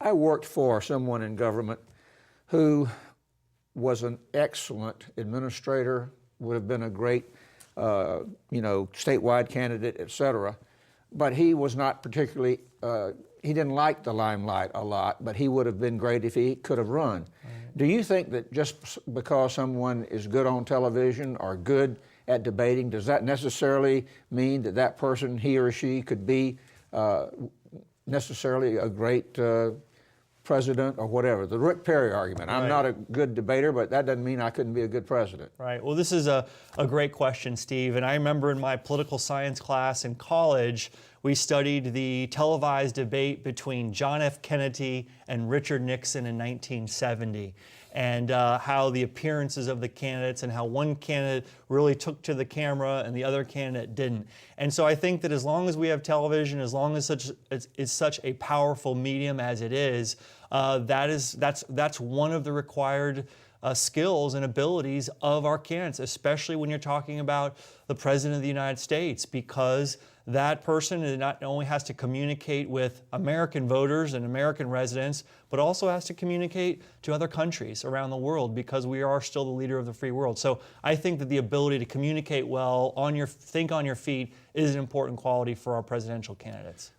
I worked for someone in government who was an excellent administrator, would have been a great, statewide candidate, et cetera. But he was not particularly, he didn't like the limelight a lot, but he would have been great if he could have run. Right. Do you think that just because someone is good on television or good at debating, does that necessarily mean that that person, he or she, could be necessarily a great president or whatever? The Rick Perry argument. I'm not a good debater, but that doesn't mean I couldn't be a good president. Right. Well, this is a great question, Steve. And I remember in my political science class in college, we studied the televised debate between John F. Kennedy and Richard Nixon in 1970. And how the appearances of the candidates and how one candidate really took to the camera and the other candidate didn't. And so I think that as long as we have television, as long as it's such a powerful medium as it is, that's one of the required skills and abilities of our candidates, especially when you're talking about the President of the United States, because that person not only has to communicate with American voters and American residents, but also has to communicate to other countries around the world, because we are still the leader of the free world. So I think that the ability to communicate well, think on your feet, is an important quality for our presidential candidates.